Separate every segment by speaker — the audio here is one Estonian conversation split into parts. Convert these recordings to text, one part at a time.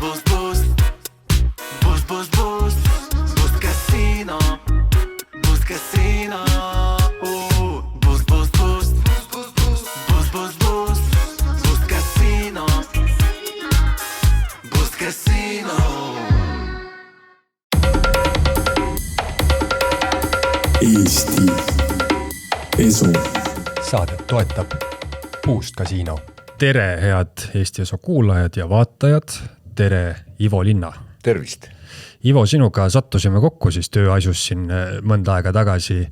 Speaker 1: Boost, boost. Boost, boost, boost. Boost Casino. Boost Casino. Boost, boost, boost. Boost, boost, boost. Boost Casino. Boost Casino.
Speaker 2: Eesti Esu.
Speaker 3: Saadet toetab Boost Casino. Tere, head Eesti Esu kuulajad ja vaatajad. Tere, Ivo Linna.
Speaker 4: Tervist.
Speaker 3: Ivo, sinuga sattusime kokku siis tööasjus siin mõnda aega tagasi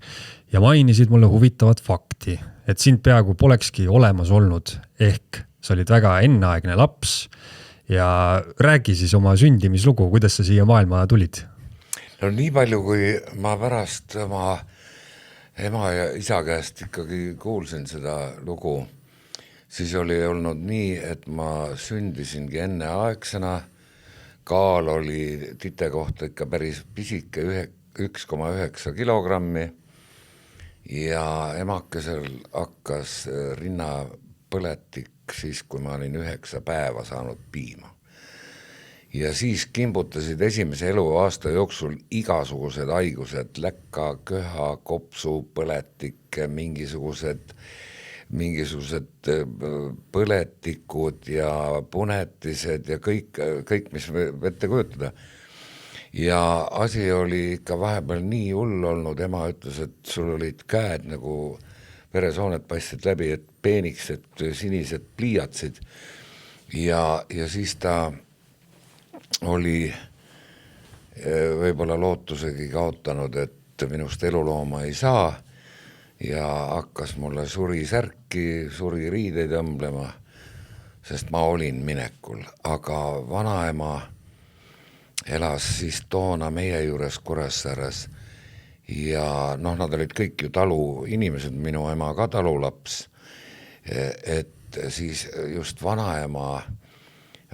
Speaker 3: ja mainisid mulle huvitavat fakti, et sind peaaegu polekski olemas olnud, ehk sa olid väga enneaegne laps ja räägi siis oma sündimislugu, kuidas sa siia maailma tulid?
Speaker 4: No nii palju, kui ma pärast oma ema ja isa käest ikkagi kuulsin seda lugu, siis oli olnud nii, et ma sündisingi enneaegsena, kaal oli tite kohta ikka päris pisike 1,9 kilogrammi ja emakesel hakkas rinnapõletik siis, kui ma olin 9 päeva saanud piima. Ja siis kimbutasid esimese eluaasta jooksul igasugused haigused, läkka, köha, kopsu, põletik, mingisugused põletikud ja punetised ja kõik, mis ette kujutada. Ja asi oli ikka vahepeal nii hull olnud, ema ütles, et sul olid käed nagu veresoonet paistsid läbi, et peeniksed, sinised pliiatsid ja siis ta oli võib-olla lootusegi kaotanud, et minust elulooma ei saa ja hakkas mulle surisärki, suririideid õmblema, sest ma olin minekul, aga vanaema elas siis toona meie juures Kuressaares ja nad olid kõik ju talu inimesed, minu ema ka talulaps, et siis just vanaema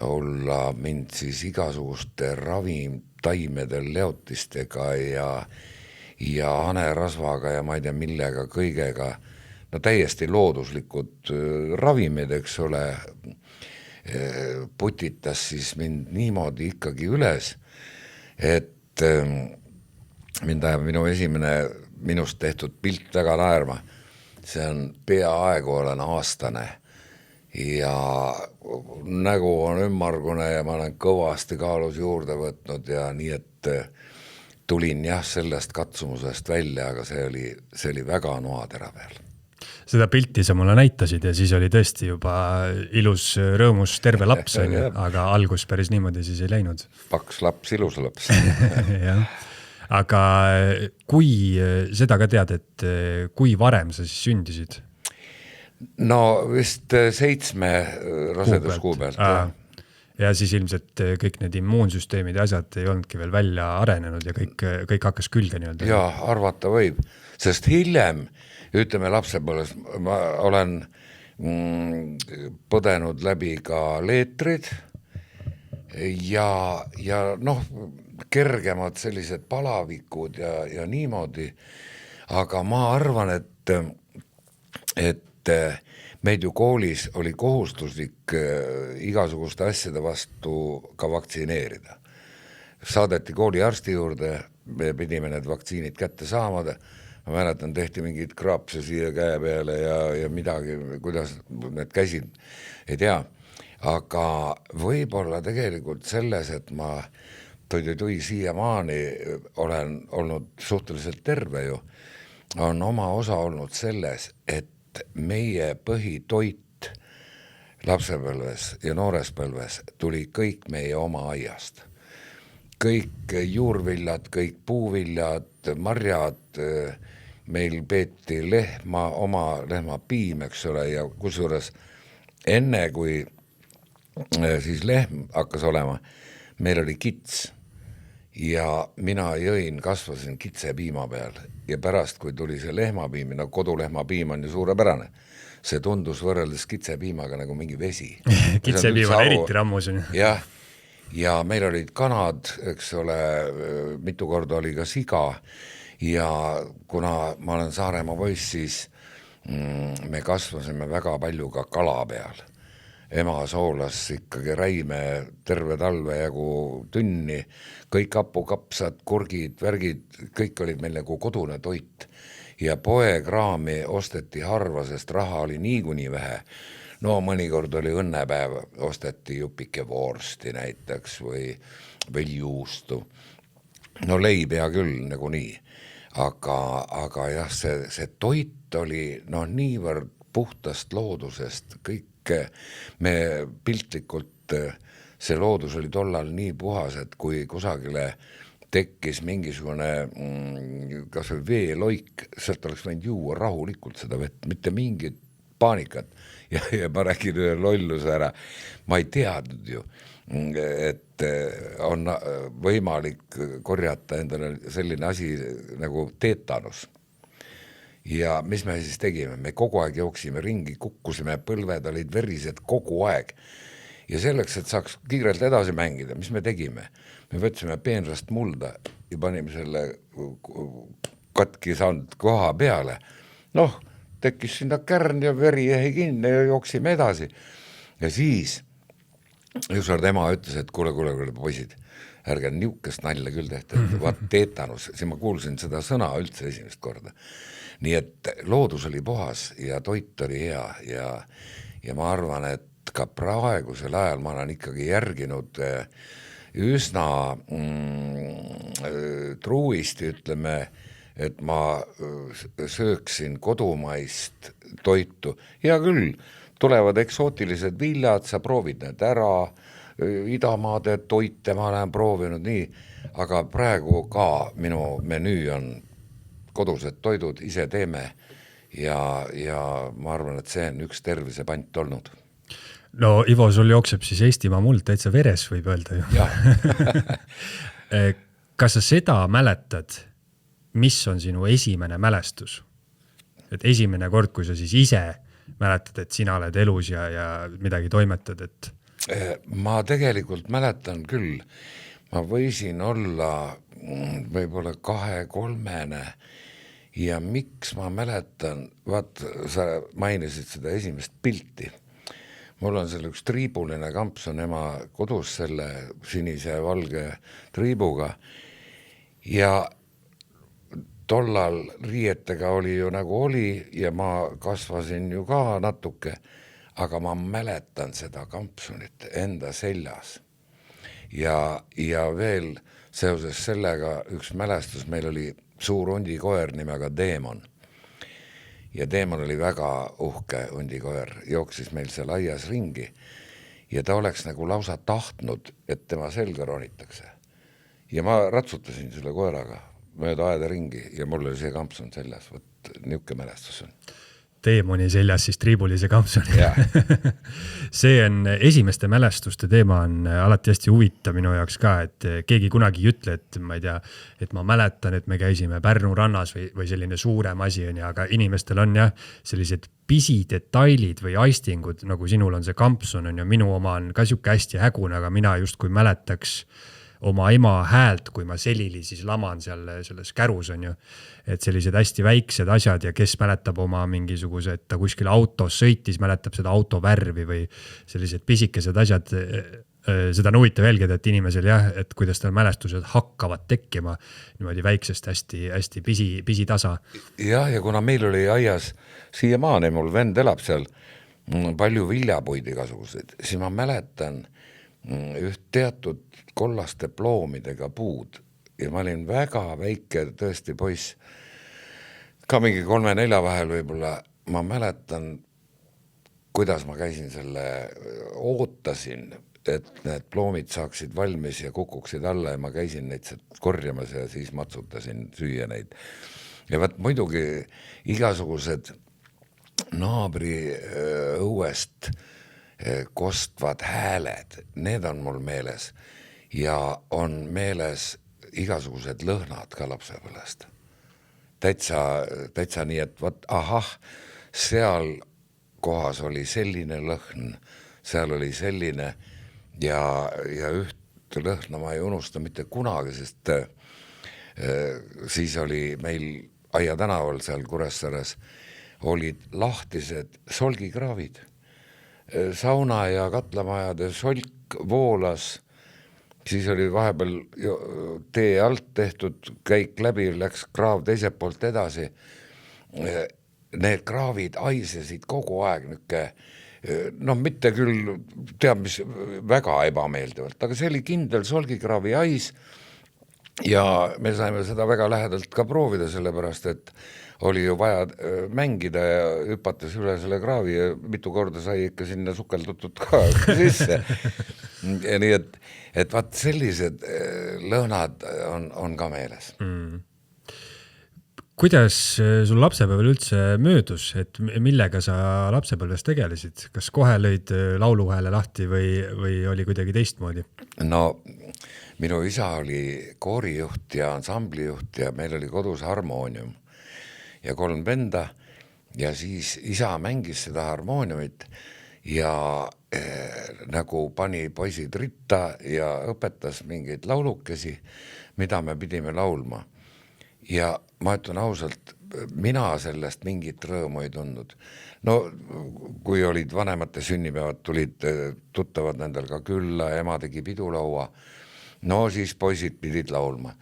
Speaker 4: olla mind siis igasuguste ravimtaimedel leotistega ja hanerasvaga ja ma ei tea millega kõigega, no täiesti looduslikud ravimid, eks ole, putitas siis mind niimoodi ikkagi üles, et mind ajab minu esimene minust tehtud pilt väga naerma, see on peaaegu olen aastane ja nägu on ümmargune ja ma olen kõvasti kaalus juurde võtnud ja nii, et tulin jah sellest katsumusest välja, aga see oli väga noatera peal.
Speaker 3: Seda pilti sa mulle näitasid ja siis oli tõesti juba ilus rõõmus terve laps, aga algus päris niimoodi siis ei läinud.
Speaker 4: Paks laps, ilus laps.
Speaker 3: Ja. Aga kui seda ka tead, et kui varem sa siis sündisid?
Speaker 4: No vist 7 raseduskuu pealt.
Speaker 3: Ja siis ilmselt kõik need immuunsüsteemid ja asjad ei olnudki veel välja arenenud ja kõik hakkas külge nii-öelda.
Speaker 4: Ja arvata võib, sest hiljem, ütleme lapsepõlves, ma olen põdenud läbi ka leetrid ja kergemad sellised palavikud ja niimoodi, aga ma arvan, et meid ju koolis oli kohustuslik igasuguste asjade vastu ka vaktsineerida. Saadeti kooli arsti juurde, me pidime need vaktsiinid kätte saama, ma mäletan, tehti mingid kraapse siia käe peale ja midagi, kuidas need käisid, ei tea. Aga võib-olla tegelikult selles, et ma tõi siiamaani olen olnud suhteliselt terve ju, on oma osa olnud selles, et meie põhitoit lapsepõlves ja noorespõlves tuli kõik meie oma aiast. Kõik juurviljad, kõik puuviljad, marjad, meil peeti oma lehmapiim, eks ole, ja kusjuures enne kui siis lehm hakkas olema, meil oli kits ja mina kasvasin kitsepiima peal ja pärast, kui tuli see lehmapiim, no kodulehmapiim on ju suurepärane, see tundus võrreldes kitsepiimaga nagu mingi vesi.
Speaker 3: Kitsepiim on eriti rammus.
Speaker 4: Ja meil olid kanad, eks ole, mitu korda oli ka siga ja kuna ma olen Saaremaa poiss, siis me kasvasime väga palju ka kala peal. ema soolas ikkagi räime terve talve jagu tünni, kõik hapukapsad, kurgid, värgid, kõik olid meil nagu kodune toit ja poekraami osteti harva, sest raha oli niikuinii vähe. No mõnikord oli õnnepäev, osteti jupike vorsti näiteks või juustu. No leib hea küll nagu nii, aga jah, see toit oli niivõrd puhtast loodusest, kõik me piltlikult, see loodus oli tollal nii puhas, et kui kusagile tekkis mingisugune kas või veeloik, sealt oleks võinud juua rahulikult seda vett, mitte mingit paanikat ja ma räägin ühe lolluse ära, ma ei teadnud ju, et on võimalik korjata endale selline asi nagu teetanus. Ja mis me siis tegime? Me kogu aeg jooksime ringi, kukkusime, põlved olid verised kogu aeg. Ja selleks, et saaks kiirelt edasi mängida, mis me tegime? Me võtsime peenrast mulda ja panime selle katki saanud koha peale. Tekkis sinna kärn ja veri jäi kinni ja jooksime edasi. Ja siis ükskord ema ütles, et kuule, poisid, ärge niukest nalja küll tehti, et vaat teetanus, siis ma kuulsin seda sõna üldse esimest korda. Nii et loodus oli puhas ja toit oli hea ja ma arvan, et ka praegusel ajal ma olen ikkagi järginud üsna truuisti, ütleme, et ma sööksin kodumaist toitu. Hea küll, tulevad eksootilised viljad, sa proovid need ära, idamaade toite ma olen proovinud nii, aga praegu ka minu menüü on kodused toidud, ise teeme ja ma arvan, et see on üks tervisepant olnud.
Speaker 3: No Ivo, sul jookseb siis Eestimaa muld täitsa veres, võib öelda ju. Kas sa seda mäletad, mis on sinu esimene mälestus? Et esimene kord, kui sa siis ise mäletad, et sina oled elus ja midagi toimetad, et...
Speaker 4: Ma tegelikult mäletan küll, ma võisin olla võib-olla 2-3 ja miks ma mäletan, vaat sa mainisid seda esimest pilti. Mul on selle üks triibuline kampsun ema kodus selle sinise valge triibuga ja tollal riietega oli ju nagu oli ja ma kasvasin ju ka natuke, aga ma mäletan seda kampsunit enda seljas. Ja veel seoses sellega üks mälestus, meil oli suur hundikoer nimega Deemon. Ja Deemon oli väga uhke hundikoer, jooksis meil seal aias ringi ja ta oleks nagu lausa tahtnud, et tema selga ronitakse. Ja ma ratsutasin selle koeraga mööda aeda ringi ja mul oli see kampsun seljas, võt niuke mälestus on.
Speaker 3: Deemoni seljas siis triibulise kampsuni. See on esimeste mälestuste teema on alati hästi huvitav minu jaoks ka, et keegi kunagi ei ütle, et ma ei tea, et ma mäletan, et me käisime Pärnu rannas või selline suurem asi on, aga inimestel on jah, sellised pisidetailid või aistingud, nagu sinul on see kampsun on ja minu oma on ka siuke hästi hägune, aga mina just kui mäletaks oma ema häält, kui ma selili siis laman seal selles kärus on ju, et sellised hästi väiksed asjad ja kes mäletab oma mingisuguse, et ta kuskil autos sõitis, mäletab seda auto värvi või sellised pisikesed asjad, seda on huvitav jälgida, et inimesel jah, et kuidas tal mälestused hakkavad tekkima niimoodi väiksest hästi pisi tasa.
Speaker 4: Ja kuna meil oli aias siiamaani, mul vend elab seal palju viljapuid igasugused, siis ma mäletan üht teatud kollaste ploomidega puud ja ma olin väga väike tõesti poiss, ka mingi 3-4 vahel võib-olla, ma mäletan, kuidas ma käisin selle, ootasin, et need ploomid saaksid valmis ja kukuksid alla ja ma käisin neid korjamas ja siis matsutasin süüa neid. Ja vaat muidugi igasugused naabri õuest kostvad hääled, need on mul meeles ja on meeles igasugused lõhnad ka lapsepõlvest. Täitsa nii, et võt, seal kohas oli selline lõhn, seal oli selline ja üht lõhna ma ei unusta mitte kunagi, sest siis oli meil Aia tänaval seal Kuressaares olid lahtised solgikraavid. sauna ja katlamajade solk voolas, siis oli vahepeal tee alt tehtud käik läbi, läks kraav teiselt poolt edasi. Need kraavid aisesid kogu aeg noh, mitte küll teab mis väga ebameeldivalt, aga see oli kindel solgikraavi ais ja me saime seda väga lähedalt ka proovida, sellepärast et oli ju vaja mängida ja hüpates üle selle kraavi ja mitu korda sai ikka sinna sukeldutud ka sisse. Ja nii et vaat sellised lõhnad on ka meeles.
Speaker 3: Kuidas sul lapsepäeval üldse möödus, et millega sa lapsepõlves tegelesid? Kas kohe lõid lauluhääle lahti või oli kuidagi teistmoodi?
Speaker 4: No minu isa oli koorijuht ja ansamblijuht ja meil oli kodus harmoonium ja 3 venda ja siis isa mängis seda harmooniumit ja nagu pani poisid ritta ja õpetas mingeid laulukesi, mida me pidime laulma. Ja ma ütlen ausalt, mina sellest mingit rõõmu ei tundnud. No kui olid vanemate sünnipäevad, tulid tuttavad nendel ka külla, ema tegi pidulaua, no siis poisid pidid laulma.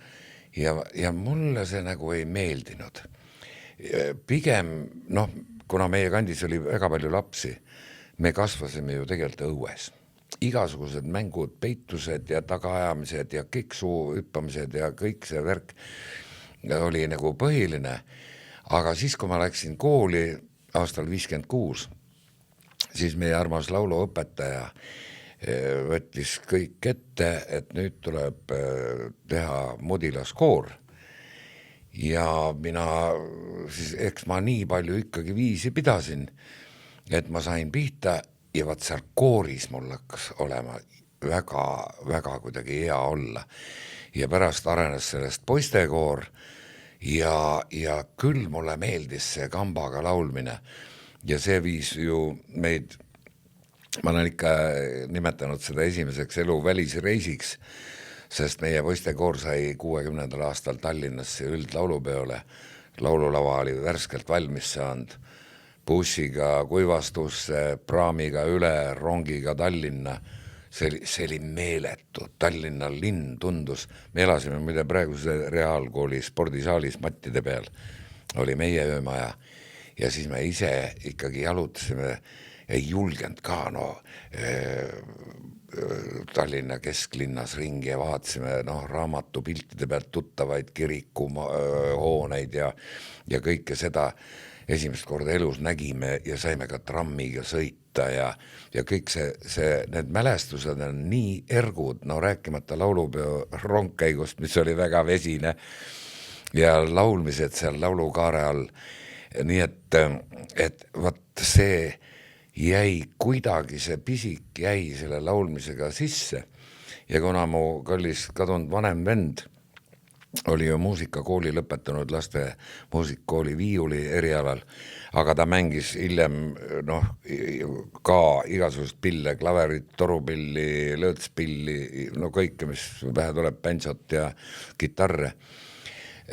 Speaker 4: Ja mulle see nagu ei meeldinud. Pigem, noh, kuna meie kandis oli väga palju lapsi, me kasvasime ju tegelikult õues. Igasugused mängud, peitused ja tagaajamised ja kiksu hüppamised ja kõik see värk oli nagu põhiline, aga siis, kui ma läksin kooli aastal 56, siis meie armas lauluõpetaja võttis kõik ette, et nüüd tuleb teha mudilaskoor. Ja mina, siis eks ma nii palju ikkagi viisi pidasin, et ma sain pihta ja vaat seal kooris mul hakkas olema väga kuidagi hea olla. Ja pärast arenes sellest poistekoor ja küll mulle meeldis see kambaga laulmine ja see viis ju meid, ma olen ikka nimetanud seda esimeseks elu välisreisiks, sest meie poistekoor sai 60. aastal Tallinnasse üldlaulupeole, laululava oli värskelt valmis saanud, bussiga kuivastusse, praamiga üle, rongiga Tallinna. See oli meeletu, Tallinna linn tundus, me elasime muide praeguse reaalkooli spordisaalis mattide peal, oli meie öömaja ja siis me ise ikkagi jalutasime, ei julgenud ka Tallinna kesklinnas ringi ja vaatasime raamatupiltide pealt tuttavaid kirikuhooneid ja kõike seda esimest korda elus nägime ja saime ka trammiga sõita ja kõik need mälestused on nii ergud, rääkimata laulupeo rongkäigust, mis oli väga vesine ja laulmised seal laulukaare all. Nii et vaat see jäi kuidagi, see pisik jäi selle laulmisega sisse ja kuna mu kallis kadunud vanem vend oli ju muusikakooli lõpetanud laste muusikakooli viiuli erialal, aga ta mängis hiljem ka igasugust pille, klaverit, torupilli, lõõtspilli, kõike, mis vähe tuleb, bensot ja kitarre,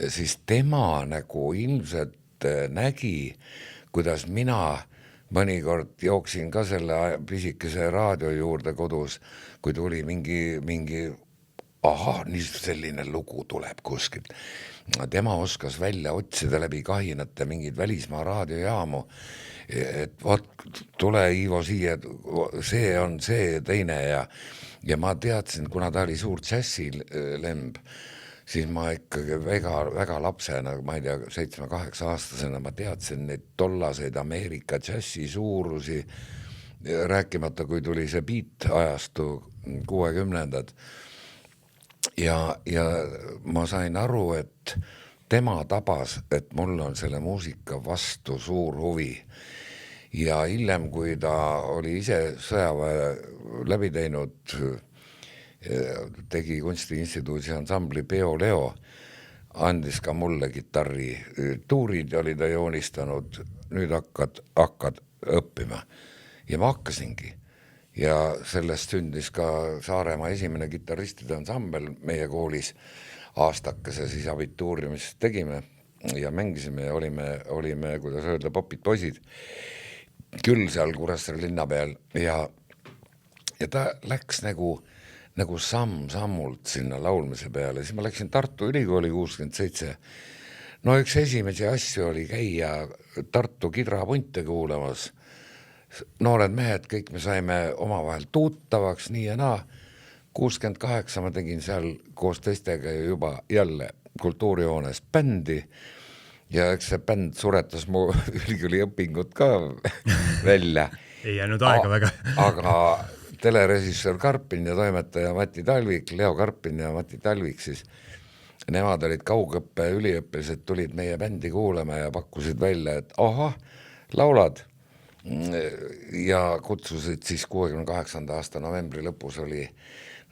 Speaker 4: siis tema nagu ilmselt nägi, kuidas mina mõnikord jooksin ka selle pisikese raadio juurde kodus, kui tuli mingi nii selline lugu tuleb kuskilt. Tema oskas välja otsida läbi kahinate mingid välismaa raadiojaamu, et tule Ivo siia, see on see teine ja ma teadsin, kuna ta oli suur džässilemb, siis ma ikkagi väga lapsena, ma ei tea, 7-8 aastasena, ma teadsin neid tollaseid Ameerika džässi suurusi, rääkimata, kui tuli see beat ajastu 60-ndad. Ja ma sain aru, et tema tabas, et mul on selle muusika vastu suur huvi. Ja hiljem, kui ta oli ise sõjaväe läbi teinud, tegi Kunstiinstituudis ansambli Peo Leo, andis ka mulle kitarri. Tuurid oli ta joonistanud, nüüd hakkad õppima. Ja ma hakkasingi. Ja sellest sündis ka Saaremaa esimene kitarristide ansambel meie koolis aastakese siis abituuriumist tegime ja mängisime ja olime, kuidas öelda, popid poisid. küll seal Kuressaare linna peal ja ta läks nagu samm-sammult sinna laulmise peale, siis ma läksin Tartu Ülikooli 67. No üks esimesi asju oli käia Tartu kidrapunte kuulamas. Noored mehed, kõik me saime omavahel tuttavaks, nii ja naa. 68 ma tegin seal koos teistega juba jälle kultuurihoones bändi ja eks see bänd suretas mu ülikooli õpingud ka välja.
Speaker 3: Ei jäänud aega väga.
Speaker 4: Aga telerežissöör Karpin ja toimetaja Mati Talvik, Leo Karpin ja Mati Talvik siis, nemad olid kaugõppe üliõpilased, tulid meie bändi kuulama ja pakkusid välja, et ahah, laulad ja kutsusid siis 68. aasta novembri lõpus oli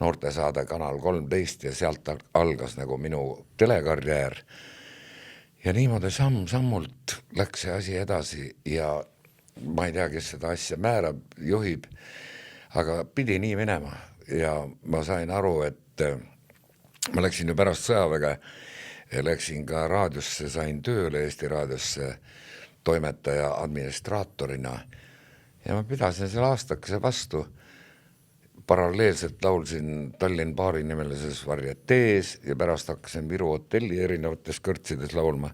Speaker 4: noortesaade Kanal 13 ja sealt algas nagu minu telekarjäär ja niimoodi samm-sammult läks see asi edasi ja ma ei tea, kes seda asja määrab, juhib, aga pidi nii minema ja ma sain aru, et ma läksin ju pärast sõjaväge, läksin ka raadiosse, sain tööle Eesti raadiosse toimetaja administraatorina ja ma pidasin selle aastakese vastu. Paralleelselt laulsin Tallinn Baari nimelises varietees ja pärast hakkasin Viru hotelli erinevates kõrtsides laulma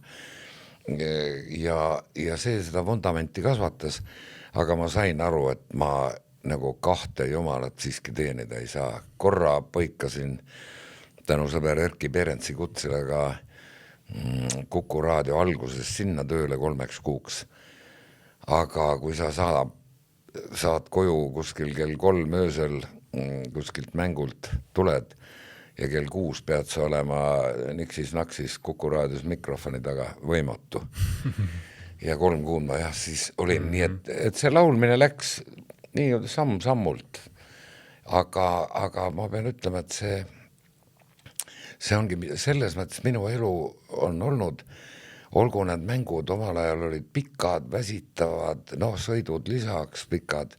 Speaker 4: ja see seda vundamenti kasvatas, aga ma sain aru, et ma nagu kahte jumalat siiski teenida ei saa. Korra põikasin tänu sõber Erki Perentsi kutsele ka Kuku raadio alguses sinna tööle 3 kuuks. Aga kui sa saad koju kuskil kell 3 öösel kuskilt mängult tuled ja kell 6 pead sa olema niksis-naksis Kuku raadios mikrofoni taga, võimatu. Ja 3 kuud ma siis olin nii, et see laulmine läks nii samm-sammult, aga ma pean ütlema, et see ongi selles mõttes minu elu on olnud, olgu need mängud omal ajal olid pikad, väsitavad, sõidud lisaks pikad,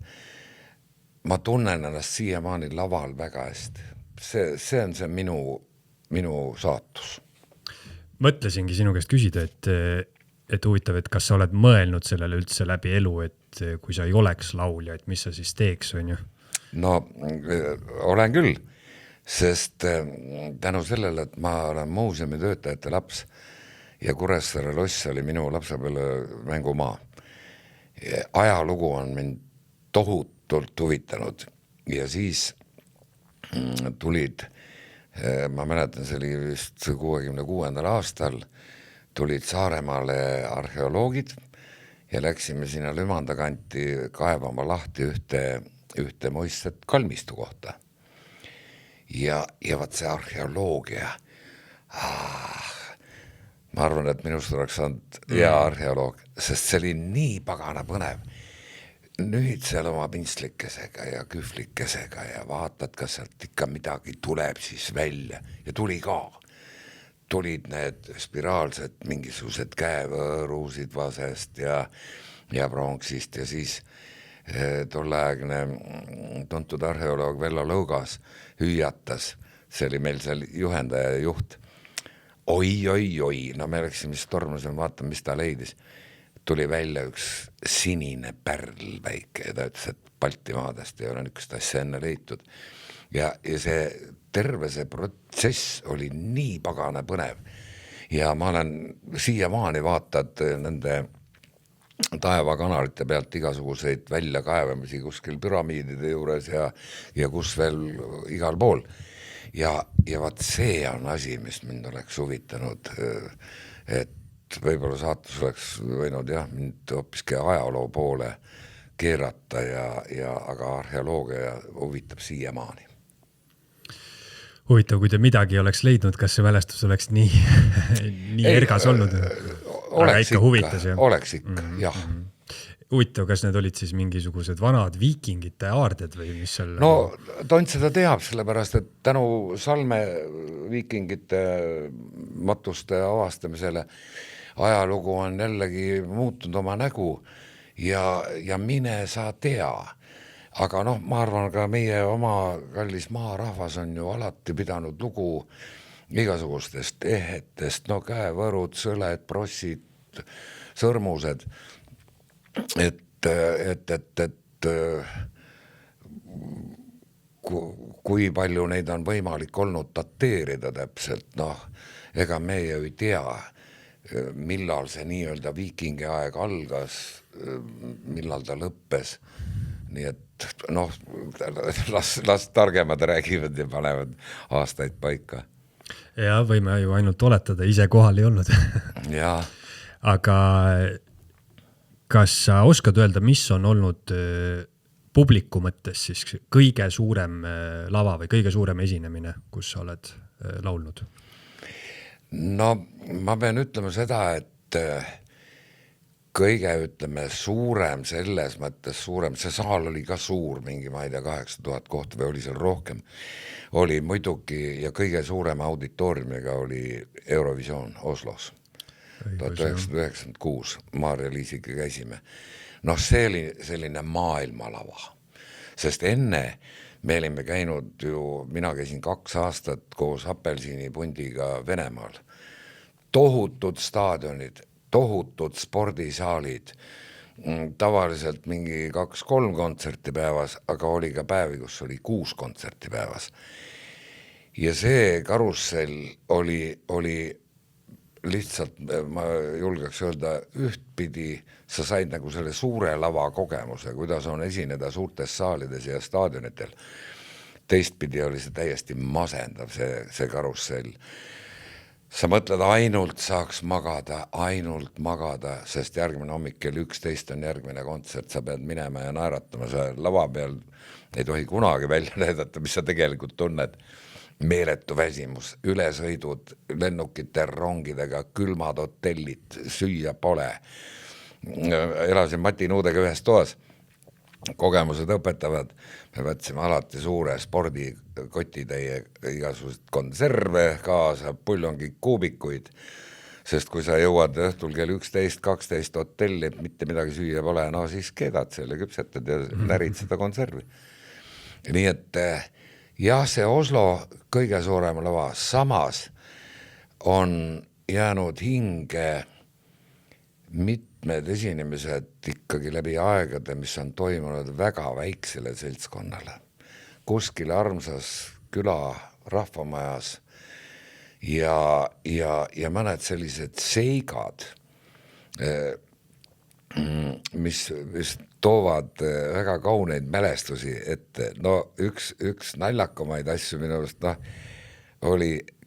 Speaker 4: ma tunnen ennast siiamaani laval väga hästi. See on see minu saatus.
Speaker 3: Mõtlesingi sinu käest küsida, et huvitav, et kas sa oled mõelnud sellele üldse läbi elu, et kui sa ei oleks laulja, et mis sa siis teeks, on ju?
Speaker 4: No, olen küll, sest tänu sellele, et ma olen muuseumi töötajate laps ja Kuressaare loss oli minu lapsepõlve mängumaa. Ajalugu on mind tohutult huvitanud ja siis tulid, ma mäletan, see oli vist 66. aastal, tulid Saaremaale arheoloogid ja läksime sinna Lümanda kanti kaevama lahti ühte muistset kalmistu kohta. Ja vaat see arheoloogia, ma arvan, et minust oleks saanud hea arheoloog, sest see oli nii pagana põnev. Nüüd seal oma pintslikesega ja kühvlikesega ja vaatad, kas sealt ikka midagi tuleb siis välja ja tuli ka. Tulid need spiraalsed mingisugused käevõõrusid vasest ja pronksist ja siis tolleaegne tuntud arheoloog Vello Lõugas hüüatas, see oli meil seal juhendaja ja juht. Oi, no me läksime stormusime vaatama, mis ta leidis. Tuli välja üks sinine pärl väike ja ta ütles, et Baltimaadest ei ole niisugust asja enne leitud. Ja see terve see protsess oli nii pagana põnev ja ma olen siiamaani vaatad nende taevakanalite pealt igasuguseid väljakaevamisi kuskil püramiidide juures ja kus veel igal pool ja vaat see on asi, mis mind oleks huvitanud, et võib-olla saatus oleks võinud mind hoopiski ajaloo poole keerata aga arheoloogia huvitab siiamaani.
Speaker 3: Huvitav, kui te midagi oleks leidnud, kas see mälestus oleks nii ergas olnud?
Speaker 4: Oleks ikka, jah.
Speaker 3: Huvitav, kas need olid siis mingisugused vanad viikingite aarded või mis seal?
Speaker 4: No Tont seda teab, sellepärast, et tänu Salme viikingite matuste avastamisele ajalugu on jällegi muutunud oma nägu ja mine sa tea. Aga ma arvan, ka meie oma kallis maarahvas on ju alati pidanud lugu igasugustest ehetest, käevõrud, sõled, prossid, sõrmused. Et kui palju neid on võimalik olnud dateerida täpselt, ega me ju ei tea, millal see nii-öelda viikingi aeg algas, millal ta lõppes. Nii et las targemad räägivad ja panevad aastaid paika.
Speaker 3: Ja võime ju ainult oletada, ise kohal ei olnud.
Speaker 4: Ja.
Speaker 3: Aga kas sa oskad öelda, mis on olnud publiku mõttes siis kõige suurem lava või kõige suurem esinemine, kus sa oled laulnud?
Speaker 4: No ma pean ütlema seda, et kõige, suurem selles mõttes suurem, see saal oli ka suur, mingi, ma ei tea, 8000 kohta või oli seal rohkem, oli muidugi ja kõige suurem auditooriumiga oli Eurovisioon Oslos 1996, Maarja-Liisiga käisime. See oli selline maailmalava, sest enne me olime käinud ju, mina käisin 2 aastat koos Apelsinipundiga Venemaal. Tohutud staadionid, tohutud spordisaalid, tavaliselt mingi 2-3 kontserti päevas, aga oli ka päevi, kus oli 6 kontserti päevas. Ja see karussell oli lihtsalt, ma julgeks öelda, ühtpidi sa said nagu selle suure lava kogemuse, kuidas on esineda suurtes saalides ja staadionitel. Teistpidi oli see täiesti masendav, see karussell. Sa mõtled, ainult saaks ainult magada, sest järgmine hommik kell 11 on järgmine kontsert, sa pead minema ja naeratama, sa lava peal ei tohi kunagi välja näidata, mis sa tegelikult tunned. Meeletu väsimus, ülesõidud lennukite rongidega, külmad hotellid, süüa pole. Elasin Mati Nuudega ühes toas, kogemused õpetavad, me võtsime alati suure spordikotitäie igasugused konserve kaasa, pullongi kuubikuid, sest kui sa jõuad õhtul kell 11-12 hotelli, mitte midagi süüa pole, siis keedad selle, küpsetad ja närid seda konservi. Nii et jah, see Oslo kõige suurem lava, samas on jäänud hinge mitmed esinemised ikkagi läbi aegade, mis on toimunud väga väiksele seltskonnale. Kuskil armsas küla rahvamajas ja mõned sellised seigad, mis toovad väga kauneid mälestusi, et üks naljakamaid asju minu arust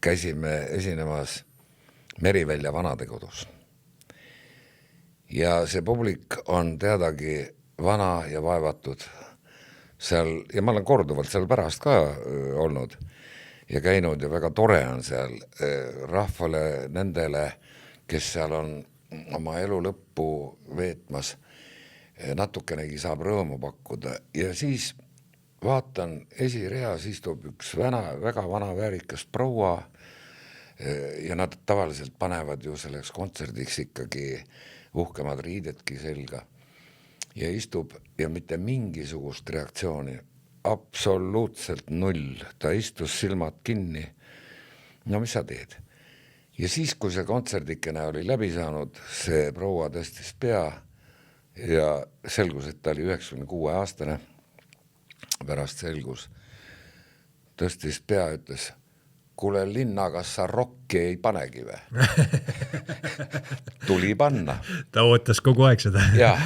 Speaker 4: käisime esinemas Merivälja vanadekodus. Ja see publik on teadagi vana ja vaevatud seal, ja ma olen korduvalt seal pärast ka olnud ja käinud ja väga tore on seal rahvale, nendele, kes seal on oma elu lõppu veetmas, natukenegi saab rõõmu pakkuda ja siis vaatan, esireas istub üks väga vana väärikas proua ja nad tavaliselt panevad ju selleks kontserdiks ikkagi uhkemad riidedki selga ja istub ja mitte mingisugust reaktsiooni, absoluutselt null, ta istus silmad kinni. No mis sa teed? Ja siis, kui see kontserdikene oli läbi saanud, see proua tõstis pea ja selgus, et ta oli 96 aastane. Pärast selgus, tõstis pea, ütles, kuule linna, kas sa rokki ei panegi või? Tuli panna.
Speaker 3: Ta ootas kogu aeg seda.
Speaker 4: Jah,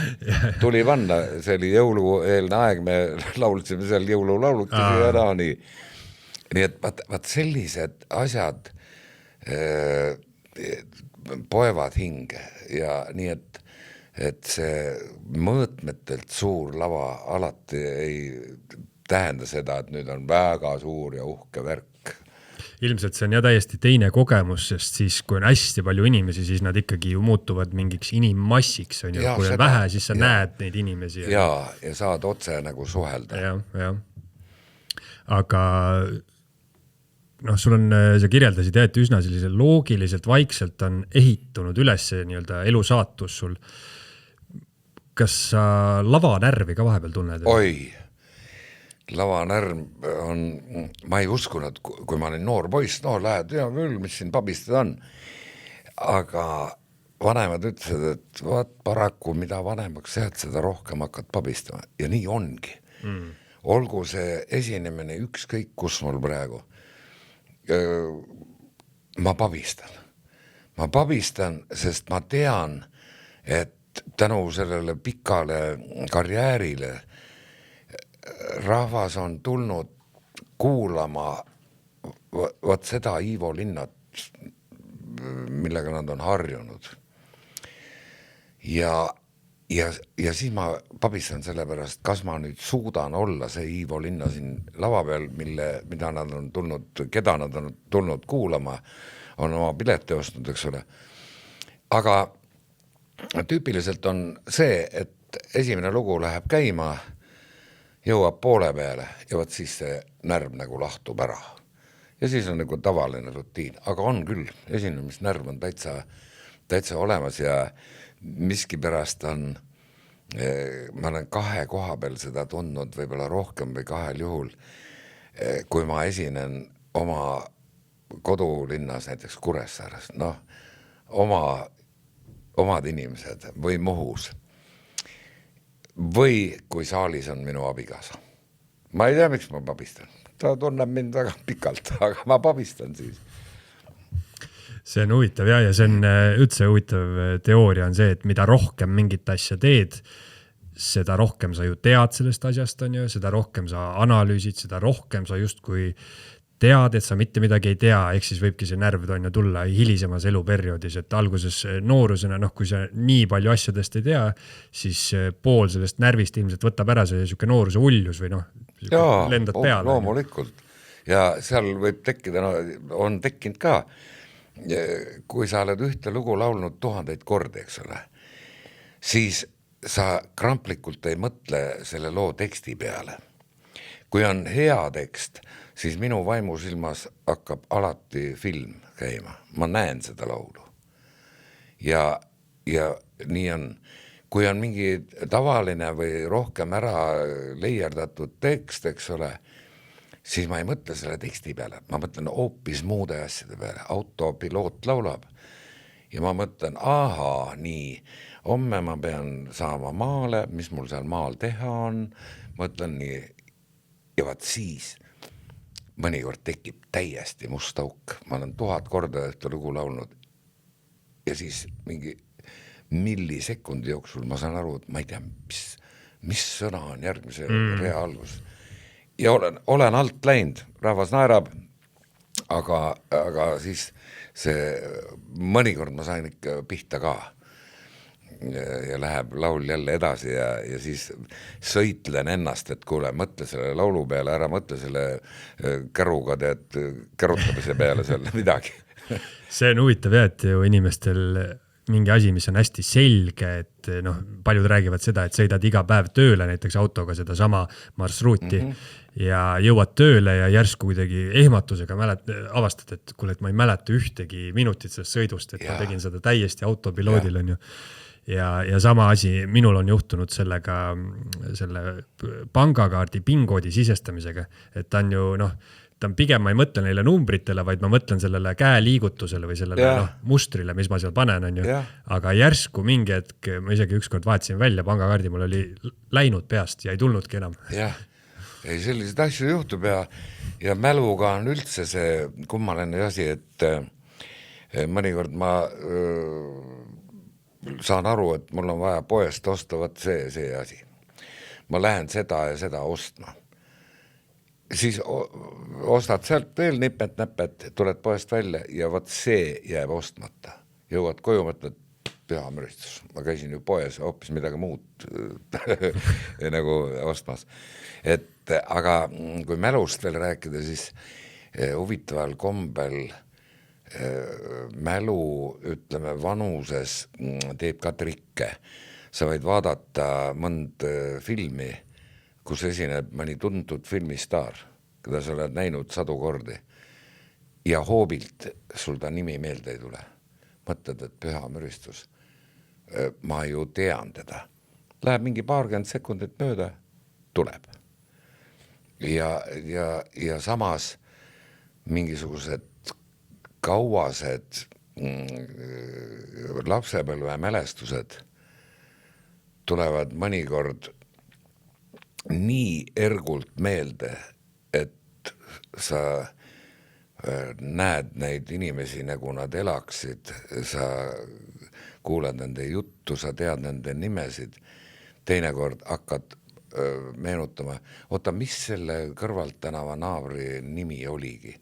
Speaker 4: tuli panna, see oli jõulueelne aeg, me laulsime seal jõululaulutisi ja nii. Nii et vaat sellised asjad poevad hinge ja nii, et see mõõtmetelt suur lava alati ei tähenda seda, et nüüd on väga suur ja uhke värk.
Speaker 3: Ilmselt see on täiesti teine kogemus, sest siis kui on hästi palju inimesi, siis nad ikkagi ju muutuvad mingiks inimmassiks, on ju. Kui on vähe, siis sa näed neid inimesi.
Speaker 4: Ja saad otse nagu suhelda.
Speaker 3: Ja. Aga sul on, sa kirjeldasid, et üsna sellisel loogiliselt, vaikselt on ehitunud üles nii-öelda elusaatus sul. Kas sa lavanärvi ka vahepeal tunned?
Speaker 4: Oi, lavanärv on, ma ei uskunud, kui ma olin noor poiss, lähed, hea küll, mis siin pabistada on. Aga vanemad ütlesid, et vaat paraku, mida vanemaks jääd, seda rohkem hakkad pabistama ja nii ongi. Olgu see esinemine ükskõik kus mul praegu. Ma pabistan, sest ma tean, et tänu sellele pikale karjäärile rahvas on tulnud kuulama vaat seda Ivo Linnat, millega nad on harjunud. Ja siis ma pabistan selle pärast, kas ma nüüd suudan olla see Ivo Linna siin lava peal, mida nad on tulnud, keda nad on tulnud kuulama, on oma pileti ostnud, eks ole. Aga tüüpiliselt on see, et esimene lugu läheb käima, jõuab poole peale ja võt siis see närv nagu lahtub ära. Ja siis on nagu tavaline rutiin, aga on küll, esinemisnärv on täitsa olemas ja miskipärast on, ma olen 2 koha peal seda tundnud, võib-olla rohkem või 2 juhul, kui ma esinen oma kodulinnas, näiteks Kuressaares, noh, omad inimesed või Muhus. Või kui saalis on minu abikaasa. Ma ei tea, miks ma pabistan. Ta tunneb mind väga pikalt, aga ma pabistan siis.
Speaker 3: See on huvitav ja see on üldse huvitav teooria on see, et mida rohkem mingit asja teed, seda rohkem sa ju tead sellest asjast, on ju, seda rohkem sa analüüsid, seda rohkem sa justkui tead, et sa mitte midagi ei tea, ehk siis võibki see närv on ju tulla hilisemas eluperioodis, et alguses noorusena, noh, kui sa nii palju asjadest ei tea, siis pool sellest närvist ilmselt võtab ära see siuke nooruse uljus või noh, lendad peale.
Speaker 4: Loomulikult. Ja seal võib tekkida, on tekkinud ka, kui sa oled ühte lugu laulnud 1000 kordi, eks ole, siis sa kramplikult ei mõtle selle loo teksti peale. Kui on hea tekst, siis minu vaimusilmas hakkab alati film käima. Ma näen seda laulu. Ja nii on, kui on mingi tavaline või rohkem ära leierdatud tekst, eks ole, siis ma ei mõtle selle teksti peale. Ma mõtlen hoopis muude asjade peale. Autopiloot laulab ja ma mõtlen, ahaa, nii, homme ma pean saama maale, mis mul seal maal teha on, mõtlen nii, ja vaat siis mõnikord tekib täiesti must auk. Ma olen 1000 korda ühte lugu laulnud ja siis mingi millisekundi jooksul ma saan aru, et ma ei tea, mis sõna on järgmise rea algus. Ja olen alt läinud, rahvas naerab, aga siis see mõnikord ma sain ikka pihta ka. Ja läheb laul jälle edasi ja siis sõitlen ennast, et kuule, mõtle selle laulu peale ära, mõtle selle käruga teed kärutamise peale selle midagi.
Speaker 3: See on huvitav jah, et ju inimestel mingi asi, mis on hästi selge, et noh, paljud räägivad seda, et sõidad iga päev tööle näiteks autoga seda sama marsruuti ja jõuad tööle ja järsku kuidagi ehmatusega avastad, et kuule, et ma ei mäleta ühtegi minutit sellest sõidust, et ma tegin seda täiesti autopiloodil on ju. Ja sama asi minul on juhtunud sellega, selle pangakaardi PIN-koodi sisestamisega, et ta on ju noh, ta on pigem, ma ei mõtle neile numbritele, vaid ma mõtlen sellele käeliigutusele või sellele mustrile, mis ma seal panen on ju, aga järsku mingi hetk, ma isegi ükskord vaatasin välja pangakaardi, mul oli läinud peast ja ei tulnudki enam.
Speaker 4: Jah, ei selliseid asju juhtub ja mäluga on üldse see kummaline asi, et mõnikord ma saan aru, et mul on vaja poest osta, võt see asi. Ma lähen seda ja seda ostma. Siis ostad sealt veel nipet-näpet, tuled poest välja ja võt see jääb ostmata. Jõuad koju, mõtled, pühamüristus. Ma käisin ju poes hoopis midagi muud nagu ostmas. Aga kui mälust veel rääkida, siis huvitaval kombel mälu, ütleme, vanuses teeb ka trikke. Sa võid vaadata mõnd filmi, kus esineb mõni tuntud filmistaar, keda sa oled näinud 100 kordi ja hoobilt sul ta nimi meelde ei tule. Mõtled, et pühamüristus. Ma ju tean teda. Läheb mingi 20 sekundit mööda, tuleb. Ja samas mingisugused kauased lapsepõlve mälestused tulevad mõnikord nii ergult meelde, et sa näed neid inimesi, nagu nad elaksid, sa kuulad nende juttu, sa tead nende nimesid, teinekord hakkad meenutama, oota, mis selle kõrvalt tänava naabri nimi oligi?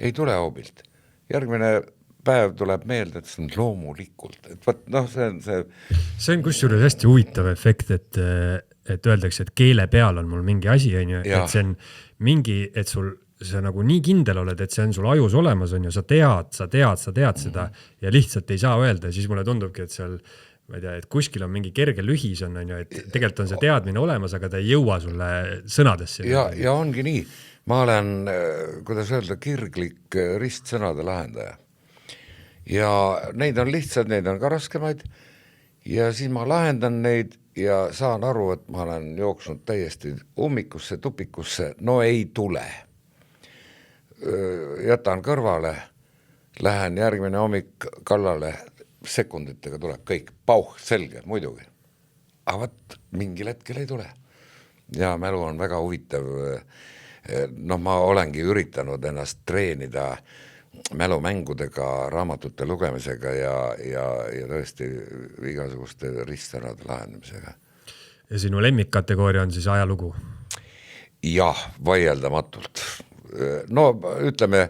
Speaker 4: Ei tule hoobilt. Järgmine päev tuleb meelde, et see on loomulikult. Et võt, noh,
Speaker 3: see on kusjuures hästi huvitav efekt, et öeldakse, et keele peal on mul mingi asi, on ju, et see on mingi, et sul sa nagu nii kindel oled, et see on sul ajus olemas, on ju, sa tead seda ja lihtsalt ei saa öelda ja siis mulle tundubki, et seal ma ei tea, et kuskil on mingi kerge lühis on ju, et tegelikult on see teadmine olemas, aga ta ei jõua sulle sõnadesse.
Speaker 4: Ja ongi nii. Ma olen, kuidas öelda, kirglik ristsõnade lahendaja. Ja neid on lihtsad, neid on ka raskemaid ja siis ma lahendan neid ja saan aru, et ma olen jooksnud täiesti ummikusse, tupikusse, no ei tule. Jätan kõrvale, lähen järgmine hommik kallale, sekunditega tuleb kõik, pauh, selge, muidugi. Aga võt, mingil hetkel ei tule. Ja mälu on väga huvitav. Noh, ma olengi üritanud ennast treenida mälumängudega, raamatute lugemisega ja tõesti igasuguste ristsõnade lahendamisega.
Speaker 3: Ja sinu lemmikkategooria on siis ajalugu?
Speaker 4: Jah, vaieldamatult. No ütleme,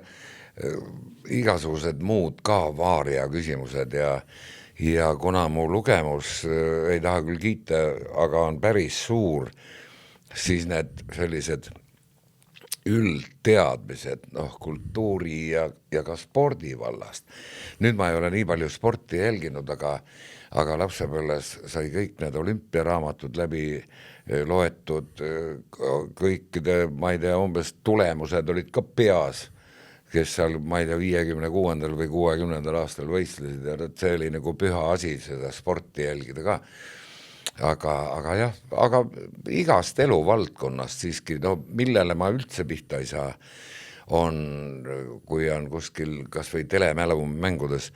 Speaker 4: igasugused muud ka vaaria küsimused ja kuna mu lugemus ei taha küll kiita, aga on päris suur, siis need sellised üldteadmised, noh, kultuuri ja ka spordi vallast. Nüüd ma ei ole nii palju sporti jälginud, aga lapsepõlves sai kõik need olümpiaraamatud läbi loetud, kõikide, ma ei tea, umbes tulemused olid ka peas, kes seal, ma ei tea, 56. või 60. aastal võistlesid ja see oli nagu püha asi seda sporti jälgida ka. Aga jah, aga igast eluvaldkonnast siiski, no millele ma üldse pihta ei saa, on, kui on kuskil kas või telemälumängudes,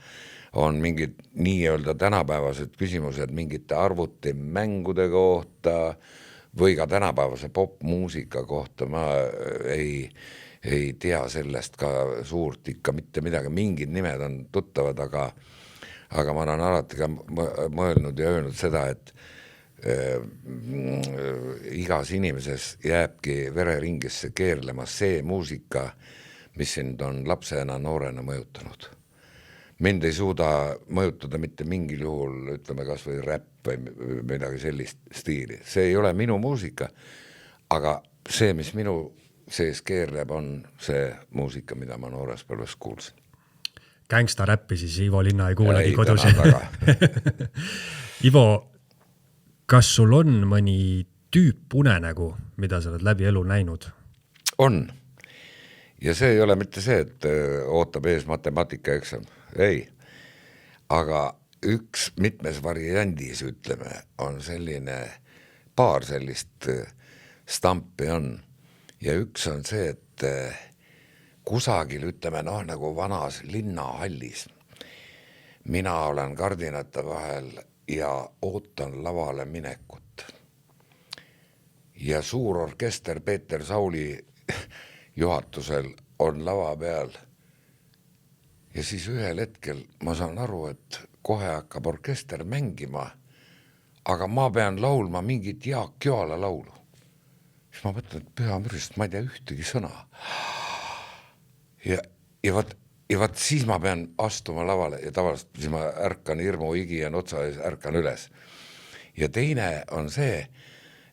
Speaker 4: on mingid nii-öelda tänapäevased küsimused mingite arvutimängude kohta või ka tänapäevase popmuusika kohta. Ma ei tea sellest ka suurt ikka mitte midagi. Mingid nimed on tuttavad, aga ma olen alati ka mõelnud ja öelnud seda, et igas inimeses jääbki vereringisse keerlema see muusika, mis sind on lapsena, noorena mõjutanud. Mind ei suuda mõjutada mitte mingil juhul, ütleme kas või räpp või midagi sellist stiili. See ei ole minu muusika, aga see, mis minu sees keerleb, on see muusika, mida ma noores põlves kuulsin.
Speaker 3: Gangsta räppi siis Ivo Linna ei kuulegi kodus. Ivo, kas sul on mõni tüüp unenägu, mida sa oled läbi elu näinud?
Speaker 4: On. Ja see ei ole mitte see, et ootab ees matemaatikaeksam. Ei. Aga üks mitmes variandis, ütleme, on selline, paar sellist stampi on. Ja üks on see, et kusagil, ütleme, noh, nagu vanas linnahallis. Mina olen kardinate vahel ja ootan lavale minekut. Ja suur orkester Peeter Sauli juhatusel on lava peal. Ja siis ühel hetkel ma saan aru, et kohe hakkab orkester mängima, aga ma pean laulma mingit Jaak Joala laulu. Siis ma mõtlen, et püha mürist, ma ei tea ühtegi sõna. Ja vaat siis ma pean astuma lavale ja tavaliselt siis ma ärkan hirmu higi ja notsa ees ärkan üles. Ja teine on see,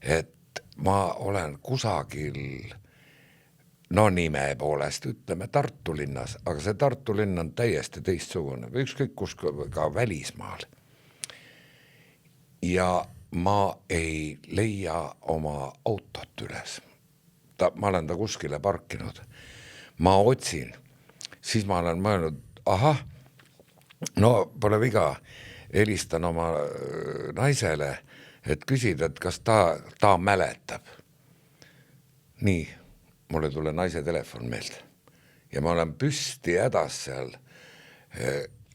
Speaker 4: et ma olen kusagil, no nime poolest ütleme Tartu linnas, aga see Tartu linn on täiesti teistsugune, ükskõik kus ka välismaal. Ja ma ei leia oma autot üles. Ma olen ta kuskile parkinud. Ma otsin, siis ma olen mõelnud, no pole viga, helistan oma naisele, et küsida, et kas ta mäletab. Nii, mulle tule naise telefon meelde ja ma olen püsti hädas seal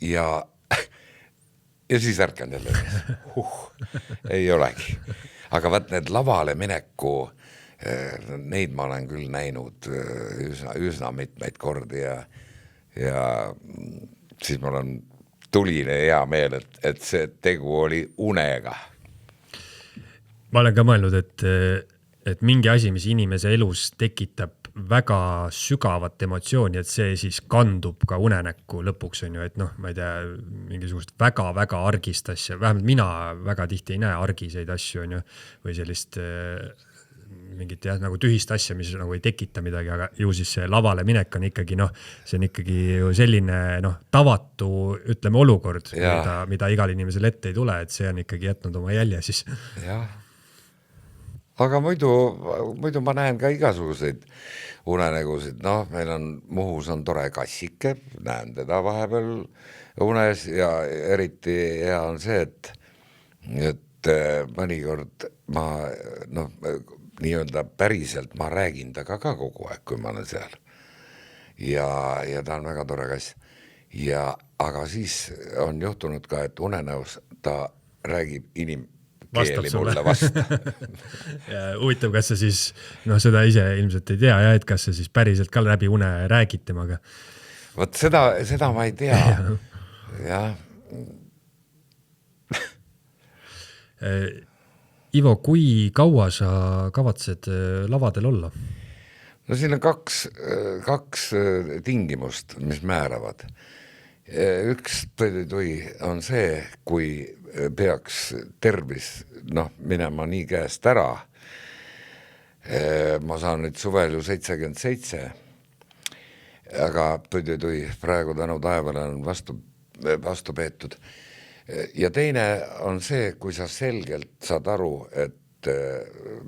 Speaker 4: ja siis ärkan jälle ei olegi. Aga vaat need lavale mineku, neid ma olen küll näinud üsna mitmeid kordi ja siis mul on tuline hea meel, et see tegu oli unega.
Speaker 3: Ma olen ka mõelnud, et mingi asi, mis inimese elus tekitab väga sügavat emotsiooni, et see siis kandub ka unenäkku lõpuks on ju, et noh, ma ei tea, mingisugust väga-väga argist asja, vähemalt mina väga tihti ei näe argiseid asju on ju, või sellist mingit jah, nagu tühist asja, mis nagu ei tekita midagi, aga ju siis see lavale minek on ikkagi noh, see on ikkagi ju selline noh, tavatu, ütleme olukord, mida igal inimesel ette ei tule, et see on ikkagi jätnud oma jälje siis.
Speaker 4: Jah. Aga muidu ma näen ka igasuguseid unenägusid, noh, meil on Muhus on tore kassike, näen teda vahepeal unes ja eriti hea on see, et mõnikord ma noh, nii-öelda päriselt ma räägin taga ka kogu aeg, kui ma olen seal ja ta on väga tore kass aga siis on juhtunud ka, et unenäos ta räägib keeli mulle vasta.
Speaker 3: Ja huvitav, kas sa siis, noh seda ise ilmselt ei tea ja et kas sa siis päriselt ka läbi une räägid temaga?
Speaker 4: Vot seda ma ei tea. Jah.
Speaker 3: Ivo, kui kaua sa kavatsed lavadel olla?
Speaker 4: No siin on kaks tingimust, mis määravad. Üks tõi on see, kui peaks tervis minema nii käest ära. Ma saan nüüd suvel ju 77, aga tõi praegu tänu taevale on vastu peetud. Ja teine on see, kui sa selgelt saad aru, et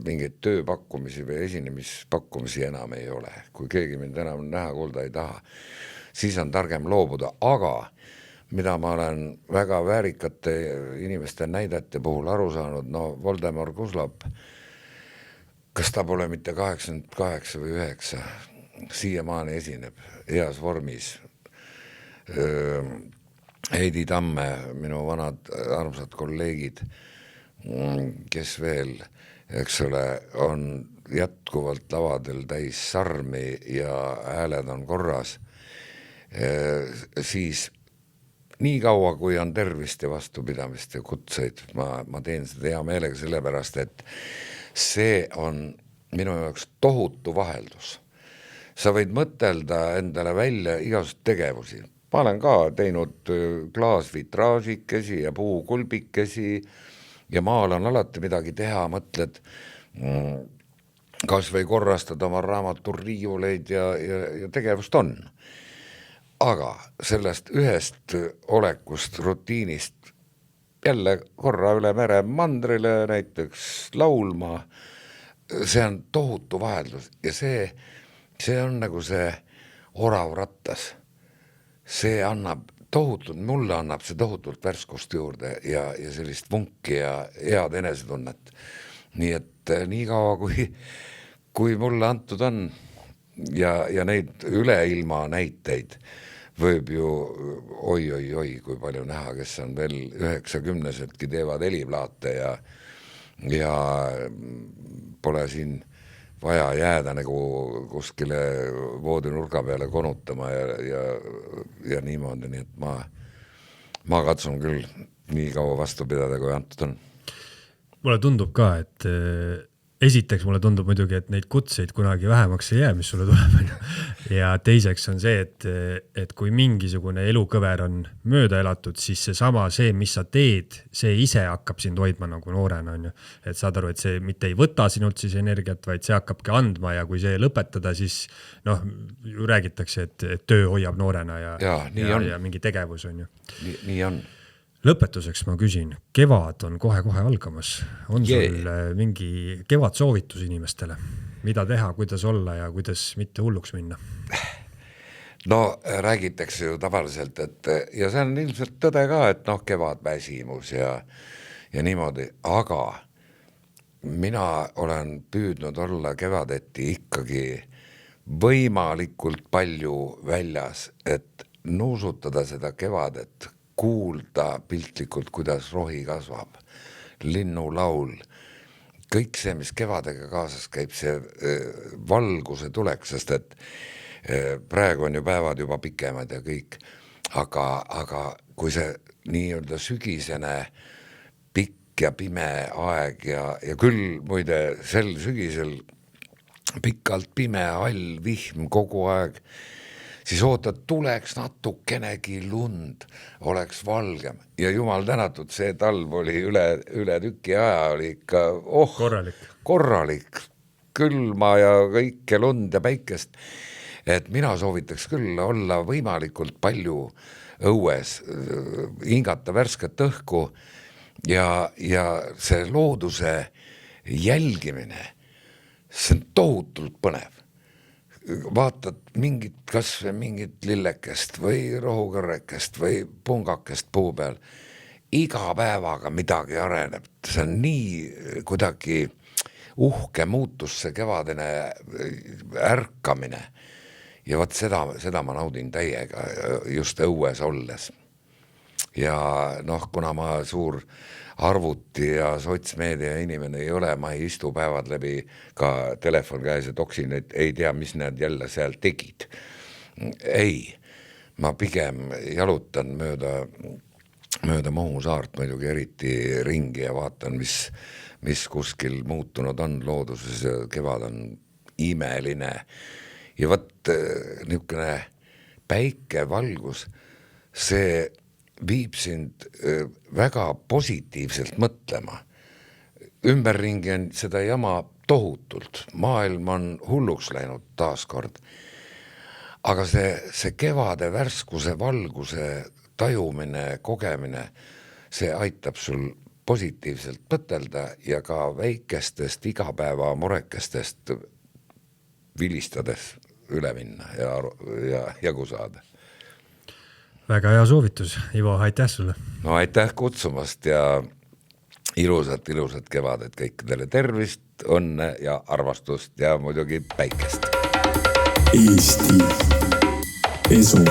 Speaker 4: mingeid tööpakkumisi või esinemispakkumisi enam ei ole. Kui keegi mind enam näha kuulda ei taha, siis on targem loobuda, aga mida ma olen väga väärikate inimeste näidete puhul aru saanud, Voldemar Kuslap, kas ta pole mitte 88 või 9, siiamaani esineb heas vormis. Heidi Tamme, minu vanad armsad kolleegid, kes veel, eks ole, on jätkuvalt lavadel täis sarmi ja hääled on korras, siis nii kaua, kui on tervist ja vastupidamist ja kutseid, ma teen seda hea meelega sellepärast, et see on minu jaoks tohutu vaheldus. Sa võid mõtelda endale välja igasugust tegevusi. Ma olen ka teinud klaasvitraažikesi ja puukulbikesi ja maal on alati midagi teha, mõtled kas või korrastada oma raamaturiiuleid ja tegevust on. Aga sellest ühest olekust, rutiinist jälle korra üle mere mandrile näiteks laulma, see on tohutu vaheldus ja see on nagu see orav rattas. See mulle annab see tohutult värskust juurde ja sellist vunki ja head enesetunnet. Nii et nii kaua, kui mulle antud on ja neid üleilma näiteid võib ju oi, kui palju näha, kes on veel 90-setki teevad heliplaate ja pole siin vaja jääda nagu kuskile voodinurga peale konutama ja niimoodi, nii et ma katsun küll nii kaua vastu pidada, kui antud on.
Speaker 3: Mulle tundub ka, et esiteks mulle tundub muidugi, et neid kutseid kunagi vähemaks ei jää, mis sulle tuleb. Ja teiseks on see, et kui mingisugune elukõver on mööda elatud, siis see, mis sa teed, see ise hakkab sind hoidma nagu noorena. On ju. Et saad aru, et see mitte ei võta sinult siis energiat, vaid see hakkabki andma ja kui see lõpetada, siis räägitakse, et töö hoiab noorena ja mingi tegevus on ju.
Speaker 4: Nii on.
Speaker 3: Lõpetuseks ma küsin, kevad on kohe-kohe algamas. On sul mingi kevad soovitus inimestele? Mida teha, kuidas olla ja kuidas mitte hulluks minna?
Speaker 4: No räägitakse ju tavaliselt, ja see on ilmselt tõde ka, et kevad väsimus ja niimoodi, aga mina olen püüdnud olla kevadeti ikkagi võimalikult palju väljas, et nuusutada seda kevadet, kuulda piltlikult, kuidas rohi kasvab, linnulaul, kõik see, mis kevadega kaasas käib, see valguse tuleks, sest et praegu on ju päevad juba pikemad ja kõik, aga kui see nii-öelda sügisene pikk ja pime aeg ja küll muide sel sügisel pikalt pime, hall, vihm kogu aeg, siis ootad, tuleks natukenegi lund, oleks valgem ja jumal tänatud, see talv oli üle tüki aja, oli ikka korralik, külma ja kõike lund ja päikest, et mina soovitaks küll olla võimalikult palju õues, hingata värsket õhku ja see looduse jälgimine, see on tohutult põnev. Vaatad kas või mingit lillekest või rohukõrrekest või pungakest puu peal, iga päevaga midagi areneb, see on nii kuidagi uhke muutus, see kevadine ärkamine ja vot seda ma naudin täiega just õues olles. Ja noh, kuna ma suur arvuti ja sotsmeedia inimene ei ole, ma ei istu päevad läbi ka telefon käes ja toksin, et ei tea, mis nad jälle seal tegid. Ei, ma pigem jalutan mööda Muhu saart muidugi eriti ringi ja vaatan, mis kuskil muutunud on looduses ja kevad on imeline. Ja võt niisugune päikevalgus, see viib sind väga positiivselt mõtlema. Ümberringi on seda jama tohutult, maailm on hulluks läinud taaskord. Aga see kevade värskuse, valguse tajumine, kogemine, see aitab sul positiivselt mõtelda ja ka väikestest igapäeva murekestest vilistades üle minna ja jagu saada.
Speaker 3: Väga hea soovitus, Ivo, aitäh sulle.
Speaker 4: No aitäh kutsumast ja ilusat kevadet kõikidele, tervist, õnne ja armastust ja muidugi päikest.
Speaker 2: Eesti Esu.